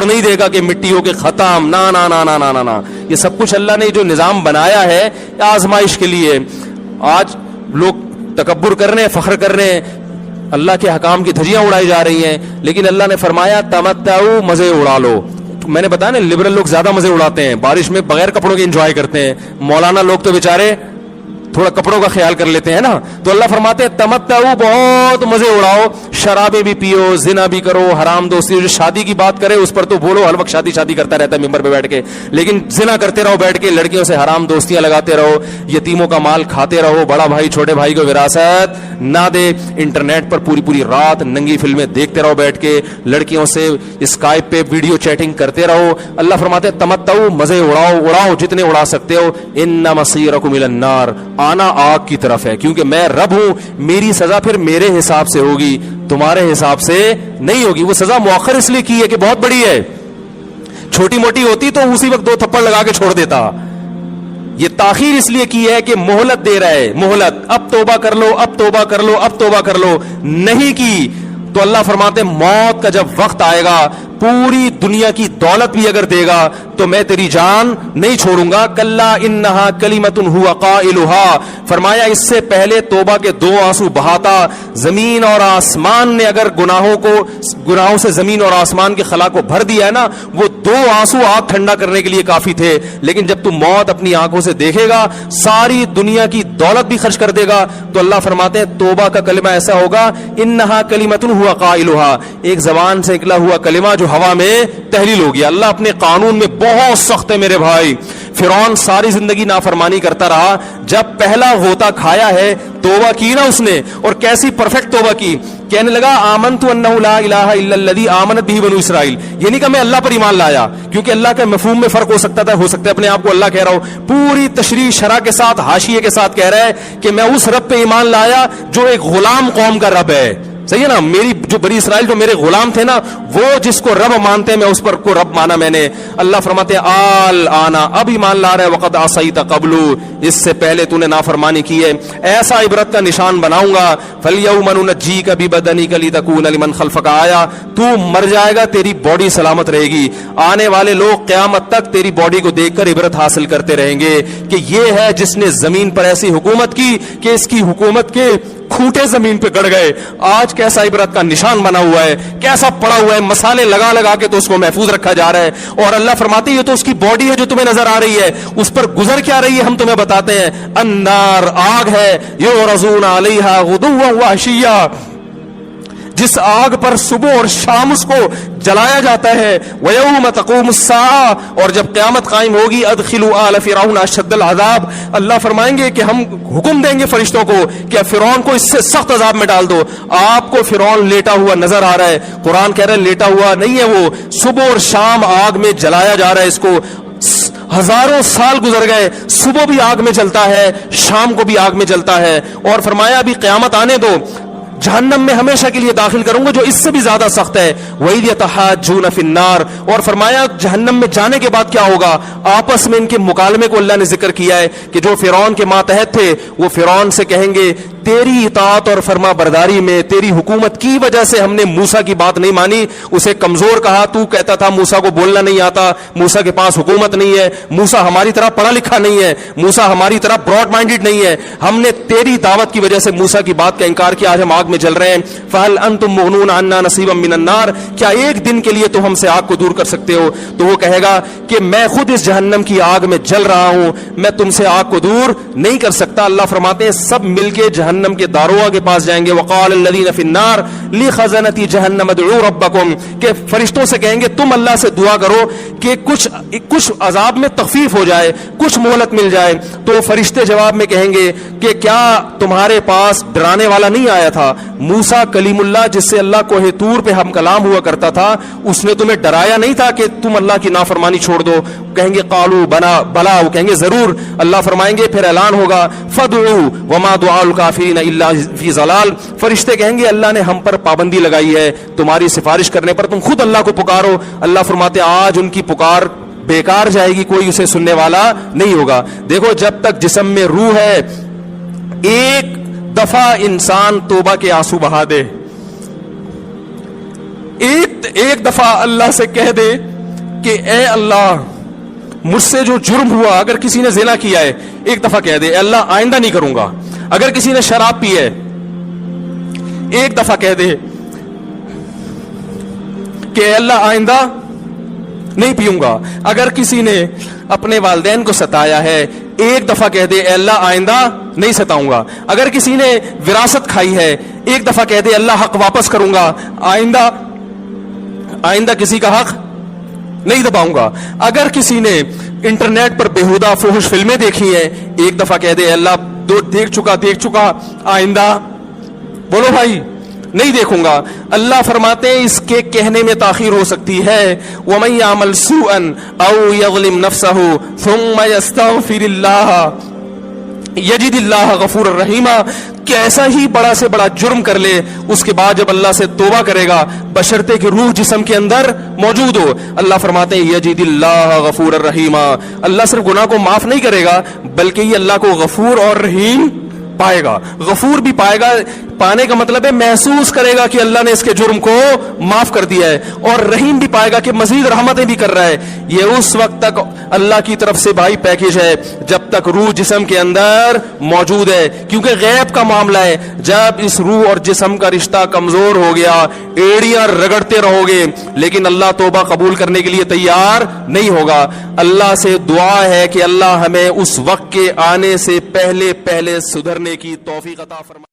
نہیں دے گا کہ مٹی ہو کے ختم. نا نا نا نا نا نا, یہ سب کچھ اللہ نے جو نظام بنایا ہے آزمائش کے لیے. آج لوگ تکبر کر رہے ہیں, فخر کر رہے ہیں, اللہ کے حکام کی دھجیاں اڑائی جا رہی ہیں, لیکن اللہ نے فرمایا تمتعوا, مزے اڑا لو. میں نے بتایا نا لبرل لوگ زیادہ مزے اڑاتے ہیں, بارش میں بغیر کپڑوں کے انجوائے کرتے ہیں. مولانا لوگ تو بیچارے تھوڑا کپڑوں کا خیال کر لیتے ہیں نا. تو اللہ فرماتے ہیں تمتعوا, بہت مزے اڑاؤ, شرابیں بھی پیو, زنا بھی کرو, حرام دوستی. جو شادی کی بات کرے اس پر تو بولو ہر وقت شادی شادی کرتا رہتا ہے ممبر پہ بیٹھ کے, لیکن زنا کرتے رہو بیٹھ کے, لڑکیوں سے حرام دوستیاں لگاتے رہو, یتیموں کا مال کھاتے رہو, بڑا بھائی چھوٹے بھائی کو وراثت نہ دے, انٹرنیٹ پر پوری پوری رات ننگی فلمیں دیکھتے رہو بیٹھ کے, لڑکیوں سے اسکائپ پہ ویڈیو چیٹنگ کرتے رہو. اللہ فرماتے ہیں تمتعوا, مزے اڑاؤ, اڑاؤ جتنے اڑا سکتے ہو. ان مصیرکم الی النار, آنا آگ کی طرف ہے, کیونکہ میں رب ہوں, میری سزا پھر میرے حساب سے ہوگی, تمہارے حساب سے نہیں ہوگی. وہ سزا مؤخر اس لیے کی ہے کہ بہت بڑی ہے, چھوٹی موٹی ہوتی تو اسی وقت 2 تھپڑ لگا کے چھوڑ دیتا. یہ تاخیر اس لیے کی ہے کہ مہلت دے رہا ہے, مہلت, اب توبہ کر لو, اب توبہ کر لو, اب توبہ کر لو. نہیں کی تو اللہ فرماتے ہیں موت کا جب وقت آئے گا, پوری دنیا کی دولت بھی اگر دے گا تو میں تیری جان نہیں چھوڑوں گا. کلا انہا کلمۃ ہوا قائلھا, فرمایا اس سے پہلے توبہ کے 2 آنسو بہاتا. زمین اور آسمان نے اگر گناہوں سے زمین اور آسمان کے خلا کو بھر دیا ہے نا, وہ 2 آنسو آگ ٹھنڈا کرنے کے لیے کافی تھے. لیکن جب تم موت اپنی آنکھوں سے دیکھے گا, ساری دنیا کی دولت بھی خرچ کر دے گا, تو اللہ فرماتے ہیں توبہ کا کلمہ ایسا ہوگا, انہا کلمۃ ہوا قائلھا, ایک زبان سے نکلا ہوا کلمہ جو ہوا میں تحلیل ہو گیا. اللہ اپنے قانون میں بہت سخت ہے میرے بھائی. فرعون ساری زندگی نافرمانی کرتا رہا, جب پہلا غوطہ کھایا ہے توبہ کی نا اس نے, اور کیسی پرفیکٹ توبہ کی. کہنے لگا آمنت انہ لا الہ الا الذی آمنت بہ بنو اسرائیل, یہ نہیں کہ میں اللہ پر ایمان لایا, کیونکہ اللہ کے مفہوم میں فرق ہو سکتا تھا, ہو سکتا ہے اپنے آپ کو اللہ کہہ رہا ہوں. پوری تشریح شرح کے ساتھ, حاشیے کے ساتھ کہہ رہا ہے کہ میں اس رب پہ ایمان لایا جو ایک غلام قوم کا رب ہے. صحیح ہے نا, میری جو بنی اسرائیل جو میرے غلام تھے نا, وہ جس کو رب مانتے ہیں میں اس پر کو رب مانا میں نے. اللہ فرماتے ہیں آل آنا, اب ایمان لا رہے, وقد عصیت قبل, اس سے پہلے تو نے نافرمانی کی ہے. ایسا عبرت کا نشان بناؤں گا, فالیوم ننجیک ببدنک لتکون لمن خلفک آیا, تو مر جائے گا تیری باڈی سلامت رہے گی, آنے والے لوگ قیامت تک تیری باڈی کو دیکھ کر عبرت حاصل کرتے رہیں گے کہ یہ ہے جس نے زمین پر ایسی حکومت کی کہ اس کی حکومت کے کھوٹے زمین پہ گڑ گئے. آج کیسا عبرت کا نشان بنا ہوا ہے, کیسا پڑا ہوا ہے, مسالے لگا لگا کے تو اس کو محفوظ رکھا جا رہا ہے. اور اللہ فرماتے ہیں یہ تو اس کی باڈی ہے جو تمہیں نظر آ رہی ہے, اس پر گزر کیا رہی ہے ہم تمہیں بتاتے ہیں. النار, آگ ہے, یعرضون علیہا غدوا وعشیا, جس آگ پر صبح اور شام اس کو جلایا جاتا ہے. وَيَوْمَ تَقُومُ السَّاعَةُ, اور جب قیامت قائم ہوگی, أَدْخِلُوا آلَ فِرْعَوْنَ أَشَدَّ الْعَذَابِ, اللہ فرمائیں گے کہ ہم حکم دیں گے فرشتوں کو کہ فرعون کو اس سے سخت عذاب میں ڈال دو. آپ کو فرعون لیٹا ہوا نظر آ رہا ہے, قرآن کہہ رہا ہے لیٹا ہوا نہیں ہے, وہ صبح اور شام آگ میں جلایا جا رہا ہے. اس کو ہزاروں سال گزر گئے, صبح بھی آگ میں جلتا ہے, شام کو بھی آگ میں جلتا ہے. اور فرمایا ابھی قیامت آنے دو, جہنم میں ہمیشہ کے لیے داخل کروں گا جو اس سے بھی زیادہ سخت ہے. وَإِذْ يَتَحَاجُّونَ فِي النَّارِ, اور فرمایا جہنم میں جانے کے بعد کیا ہوگا. آپس میں ان کے مکالمے کو اللہ نے ذکر کیا ہے کہ جو فرعون کے ماتحت تھے وہ فرعون سے کہیں گے تیری اطاعت اور فرما برداری میں, تیری حکومت کی وجہ سے ہم نے موسیٰ کی بات نہیں مانی, اسے کمزور کہا. تو کہتا تھا موسیٰ کو بولنا نہیں آتا, موسیٰ کے پاس حکومت نہیں ہے, موسیٰ ہماری طرح پڑھا لکھا نہیں ہے, موسیٰ ہماری طرح براڈ مائنڈڈ نہیں ہے. ہم نے تیری دعوت کی وجہ سے موسیٰ کی بات کا انکار کیا, آج ہم آگ میں جل رہے ہیں. فَهَلْ أَنْتُمْ مُغْنُونَ عَنَّا نَصِيبًا مِّنَ النَّارِ, کیا ایک دن کے لیے تو ہم سے آگ کو دور کر سکتے ہو. تو وہ کہے گا کہ میں خود اس جہنم کی آگ میں جل رہا ہوں, میں تم سے آگ کو دور نہیں کر سکتا. اللہ فرماتے ہیں سب مل کے جہنم کے داروغ کے پاس جائیں گے. وقال الذین فی النار لخزنۃ جہنم ادعوا ربکم, کہ فرشتوں سے کہیں گے تم اللہ سے دعا کرو کہ کچھ عذاب میں تخفیف ہو جائے, کچھ مہلت مل جائے. تو فرشتے جواب میں کہیں گے کہ کیا تمہارے پاس ڈرانے والا نہیں آیا تھا, موسیٰ کلیم اللہ جس سے اللہ کوہ طور پہ ہم کلام ہوا کرتا تھا, اس نے تمہیں ڈرایا نہیں تھا کہ تم اللہ کی نافرمانی چھوڑ دو. کہیں گے قالوا بلا, وہ کہیں گے ضرور. اللہ فرمائیں گے پھر اعلان ہوگا فادعوا وما دعاء الکافرین الا فی ضلال, فرشتے کہیں گے اللہ نے ہم پر پابندی لگائی ہے تمہاری سفارش کرنے پر, تم خود اللہ کو پکارو. اللہ فرماتے آج ان کی پکار بیکار جائے گی, کوئی اسے سننے والا نہیں ہوگا. دیکھو جب تک جسم میں روح ہے, ایک دفعہ انسان توبہ کے آنسو بہا دے, ایک دفعہ اللہ سے کہہ دے کہ اے اللہ مجھ سے جو جرم ہوا, اگر کسی نے زنا کیا ہے ایک دفعہ کہہ دے اے اللہ آئندہ نہیں کروں گا. اگر کسی نے شراب پی ہے ایک دفعہ کہہ دے کہ اے اللہ آئندہ نہیں پیوں گا. اگر کسی نے اپنے والدین کو ستایا ہے ایک دفعہ کہہ دے اے اللہ آئندہ نہیں ستاؤں گا. اگر کسی نے وراثت کھائی ہے ایک دفعہ کہہ دے اللہ حق واپس کروں گا, آئندہ کسی کا حق نہیں دباؤں گا. اگر کسی نے انٹرنیٹ پر بےہودہ فحش فلمیں دیکھی ہیں ایک دفعہ کہہ دے اللہ دیکھ چکا آئندہ بولو بھائی نہیں دیکھوں گا. اللہ فرماتے ہیں اس کے کہنے میں تاخیر ہو سکتی ہے. وَمَن يَعْمَلْ سُوءًا أَوْ يَظْلِمْ نَفْسَهُ ثُمَّ يَسْتَغْفِرِ اللَّهَ یجد اللہ غفور الرحیم. کیسا ہی بڑا سے بڑا جرم کر لے اس کے بعد جب اللہ سے توبہ کرے گا بشرطے کہ روح جسم کے اندر موجود ہو, اللہ فرماتے ہیں یجد اللہ غفور الرحیم. اللہ صرف گناہ کو معاف نہیں کرے گا بلکہ یہ اللہ کو غفور اور رحیم پائے گا. غفور بھی پائے گا, پانے کا مطلب ہے محسوس کرے گا کہ اللہ نے اس کے جرم کو معاف کر دیا ہے, اور رحیم بھی پائے گا کہ مزید رحمتیں بھی کر رہا ہے. یہ اس وقت تک اللہ کی طرف سے بھائی پیکیج ہے جب تک روح جسم کے اندر موجود ہے, کیونکہ غیب کا معاملہ ہے. جب اس روح اور جسم کا رشتہ کمزور ہو گیا ایڑیاں رگڑتے رہو گے لیکن اللہ توبہ قبول کرنے کے لیے تیار نہیں ہوگا. اللہ سے دعا ہے کہ اللہ ہمیں اس وقت کے آنے سے پہلے سدھرنے کی توفیق عطا فرمائے.